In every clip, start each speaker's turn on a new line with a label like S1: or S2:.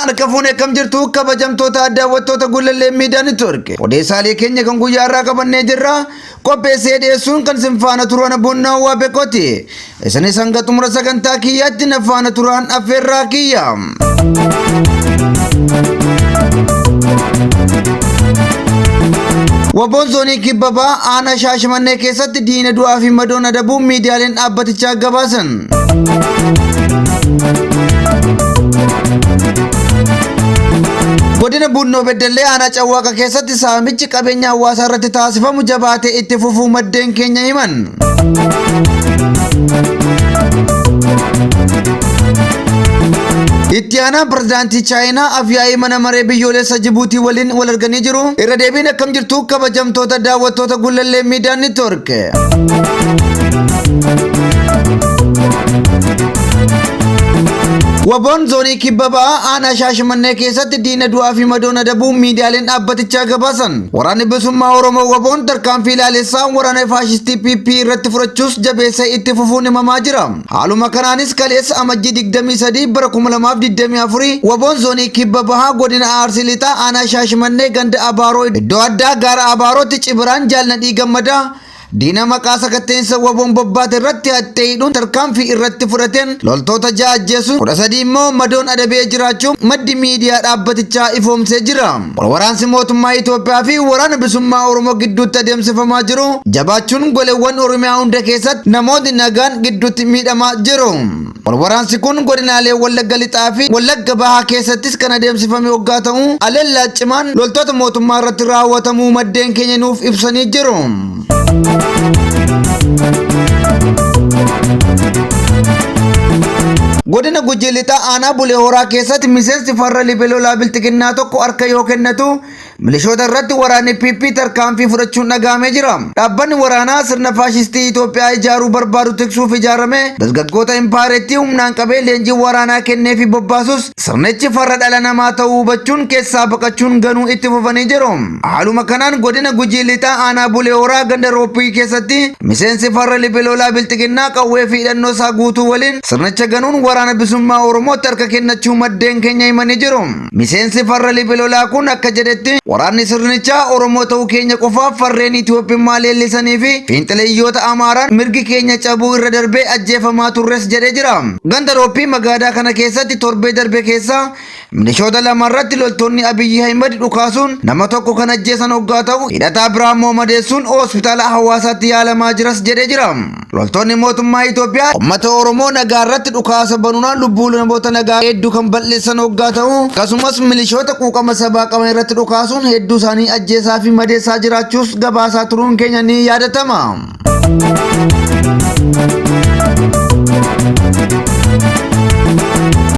S1: harka fuune kam jirtu kabajamtoota daawwattoota Gullallee Miidiyaa Neetwoork. Odeessaalee keenya kan guyyaa irraa qabannee jirra. Qopheessee dhiyeessuun kan isin faana turan Bunnaa Waabeekooti. Isinis hanga xumura sagantaa kiyyaatti na faana turan affeerraa kiyya. Waboon zoonii Kibbabaa aanaa Shaashimannee keessatti diina du'aa fi madoon adabuu miidiyaaleen dhaabbatichaa gabaasan. Godina Bunnoo Beddellee aanaa Cawwaaqa keessatti saamichi qabeenya hawaasaa irratti taasifamu jabaatee itti fufuu maddeen keenya himan. Itti aanaan pirezidaantii Chaayinaa afyaa'ii mana maree biyyoolessa Jibuutii waliin wal arganii jiru. Irra deebiin akkam jirtu kabajamtoota daawwattoota Gullallee Miidiyaa Neetwoork. Waboon zoonii Kibbabaa aanaa Shaashimannee keessatti diina du'aa fi madoon adabuu miidiyaaleen dhaabbatichaa gabaasan. Waraanni bilisummaa Oromoo Waboon tarkaanfii ilaalessaa waraana faashistii PP irratti fudhachuus jabeessee itti fufuun himamaa jira. Haaluma kanaanis kaleessa amajjii 23 bara 2024 Waboon zoonii Kibbabaa godina Arsii Lixaa aanaa Shaashimannee ganda Abaaroo iddoo addaa gaara Abaarootti Cibiraan Jaalladhii Gammadaa diina maqaa sakatteensa Waboon bobbaate irratti hatteedhuun tarkaanfii irratti fudhateen loltoota ja'a ajjeesuun 13 immoo madoon adabee jiraachuu maddi miidiyaa dhaabbatichaa ifoomsee jira. Waraansi mootummaa Itoophiyaa fi waraana bilisummaa Oromoo gidduutti adeemsifamaa jiru jabaachuun goleewwan Oromiyaa hunda keessatti namoonni nagaan gidduutti miidhamaa jiru. Waraansi kun godinaalee Wallagga Lixaa fi Wallagga Bahaa keessattis kan adeemsifame waggaa ta'u aleellaa cimaan loltoota mootummaa irratti raawwatamuu maddeen keenya nuuf ibsanii jiru. Godina Gujii Lixaa aanaa Bulee Horaa keessatti miseensi farra Libeelolaa Bilxiginnaa tokko harka yoo kennatu milishoota irratti waraanni PP tarkaanfii fudhachuun dhagahamee jira. Dhaabbanni waraanaa sirna faashistii Itoophiyaa ijaaruu barbaadu tiksuuf ijaarame dargaggoota impaareetti humnaan qabee leenjii waraanaa kennee fi bobbaasus sirnichi farra dhala namaa ta'uu hubachuun keessaa baqachuun ganuu itti fufanii jiru. Haaluma kanaan godina Gujii Lixaa aanaa Bulee Horaa ganda Rooppii keessatti miseensi farra Libeelolaa Bilxiginnaa qawwee fi hidhannoo isaa guutuu waliin sirnicha ganuun waraana bilisummaa Oromootti harka kennachuu maddeen keenya himanii jiru. Miseensi farra Libeelolaa kun akka jedhetti waraanni sirnichaa Oromoo ta'uu keenya qofaaf farreen Itoophiyummaa leellisanii fi fiinxaleeyyoota Amaaraan mirgi keenya cabuu irra darbee ajjeefamaa turres jedhee jira. Ganda Rooppii magaalaa kana keessatti torbee darbe keessa milishoota lama irratti loltoonni Abiyyi Ahimad dhukaasuun nama tokko kan ajjeesan hoggaa ta'u hidhataa biraan madeessuun hospitaala hawaasaatti yaalamaa jiras jedhee jira. Loltoonni mootummaa Itoophiyaa uummata Oromoo nagaa irratti dhukaasa banuunaan lubbuu namoota nagaa hedduu kan balleessan hoggaa ta'u akkasumas milishoota quuqama sabaa qaban irratti dhukaasuun hedduu isaanii ajjeesaa fi madeessaa jiraachuus gabaasaa turuun keenya ni yaadatama.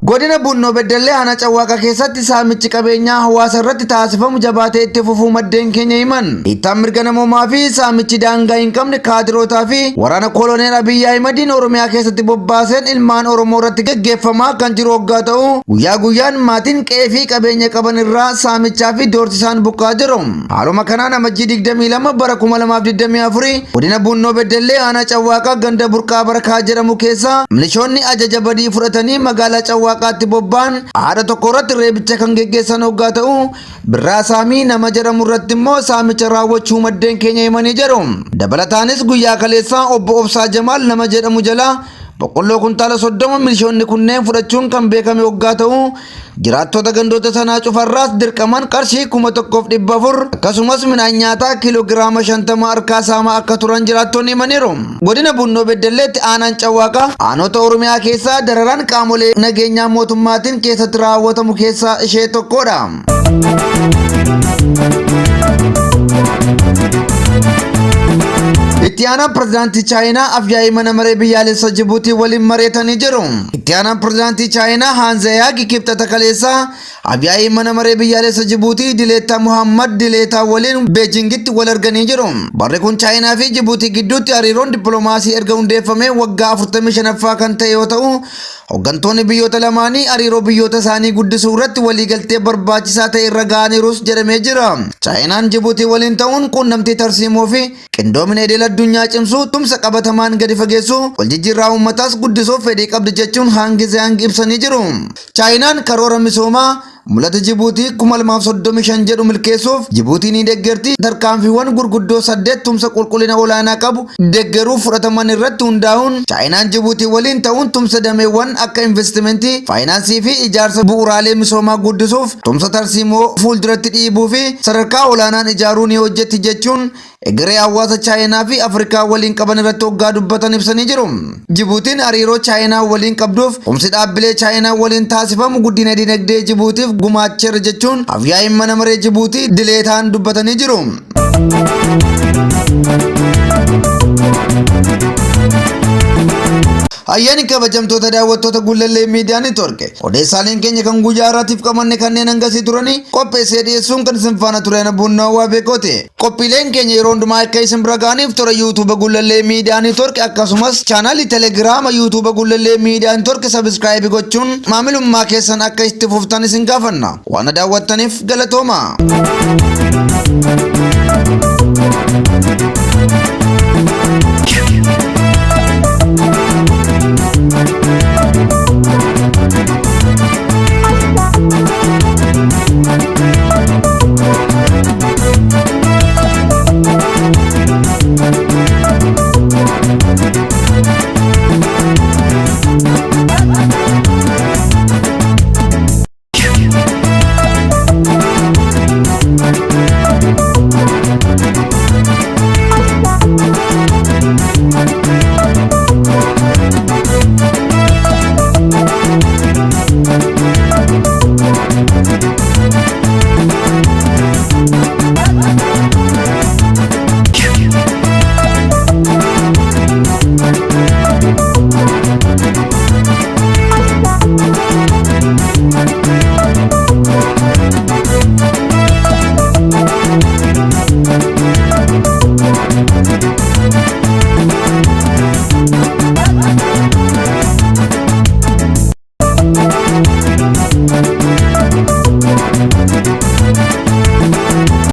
S1: Godina Bunnoo Beddellee aanaa Cawwaaqa keessatti saamichi qabeenyaa hawaasa irratti taasifamu jabaatee itti fufuu maddeen keenya himan. Dhiittaan mirga namoomaa fi saamichi daangaa hin qabne kaadirootaa fi waraana koloneel Abiyyi Ahimadiin Oromiyaa keessatti bobbaaseen ilmaan Oromoo irratti gaggeeffamaa kan jiru hoggaa ta'u guyyaa guyyaan maatiin qe'ee fi qabeenya qaban irraa saamichaa fi doorsisaan buqqaa jiru. Haaluma kanaan amajjii 22 bara 2024 godina Bunnoo Beddellee aanaa Cawwaaqa ganda Burqaa Barakaa jedhamu keessa milishoonni ajaja badii fudhatanii magaalaa Cawwaaqa qaatti bobbaan haadha tokko irratti reebicha kan geggeessan hoggaa ta'u birraa saamii nama jedhamu irratti immoo saamicha raawwachuu maddeen keenya himanii jiru. Dabalataanis guyyaa kaleessaa obbo Obsaa Jamaal nama jedhamu jala boqqolloo kuntaala 30 milishoonni kunneen fudhachuun kan beekame hoggaa ta'u jiraattota gandoota sanaa cufarraas dirqaman qarshii 1400 akkasumas midhaan nyaataa kiiloogiraama 50 harkaa saamaa akka turan jiraattonni himaniiru. Godina Bunnoo Beddelleetti aanaan Cawwaaqa aanota Oromiyaa keessaa dararaan qaamolee nageenyaa mootummaatiin keessatti raawwatamu keessaa ishee tokkodha. Itti aanaan pirezidaantii Chaayinaa afyaa'ii mana maree biyyaalessa Jibuutii waliin mari'atanii jiru. Itti aanaan pirezidaantii Chaayinaa Han Zheyaag kibxata kaleessaa afyaa'ii mana maree biyyaalessa Jibuutii Dileetaa Muhammad Dileetaa waliin Beejingitti wal arganii jiru. Barri kun Chaayinaa fi Jibuutii gidduutti hariiroon dippiloomaasii erga hundeeffamee waggaa 45ffaa kan ta'e yoo ta'u hooggantoonni biyyoota lamaanii hariiroo biyyoota isaanii guddisuu irratti waliigaltee barbaachisaa ta'e irra ga'aniirus jedhamee jira. Chaayinaan Jibuutii waliin ta'uun quunnamtii tarsiimoo fi qindoomina idil addunyaa cimsuu tumsa qabatamaan gadi fageessuu waljijjiirraa uummataas guddisuuf fedhii qabdi jechuun Han Zheyaag ibsanii jiru. Chaayinaan karoora misoomaa mul'ata Jibuutii 2035 jedhu milkeessuuf Jibuutiin ni deeggarti. Tarkaanfiiwwan gurguddoo 8 tumsa qulqullina olaanaa qabu deeggaruuf fudhataman irratti hundaa'uun Chaayinaan Jibuutii waliin ta'uun tumsa dameewwan akka investimentii, faayinaansii fi ijaarsa bu'uuraalee misoomaa guddisuuf tumsa tarsiimoo fuulduratti dhiibuu fi sadarkaa olaanaan ijaaruu ni hojjetti jechuun egeree hawaasa Chaayinaa fi Afrikaa waliin qaban irratti hoggaa dubbatan ibsanii jiru. Jibuutiin hariiroo Chaayinaa waliin qabduuf tumsi dhaabbilee Chaayinaa waliin taasifamu guddina dinagdee Jibuutiif gumaacheera jechuun afyaa'in mana maree Jibuutii dileetaan dubbatanii jiru. Ayyaani kabajamtoota daawwattoota Gullallee Miidiyaa Neetwoork odeessaaleen keenya kan guyyaa har'aatiif qabanne kanneen hangasii turanii qopheessee dhiyeessuun kan isin faana ture Bunnaa waa beekooti. Qophiileen keenya yeroo hundumaa akka isin bira ga'aniif toora YouTube Gullallee Miidiyaa Neetwoork akkasumas chaanaalii Telegiraama YouTube Gullallee Miidiyaa Neetwoork sabiskiraayib gochuun maamilummaa keessan akka itti fuftan isin gaafanna. Waan daawwattaniif galatooma.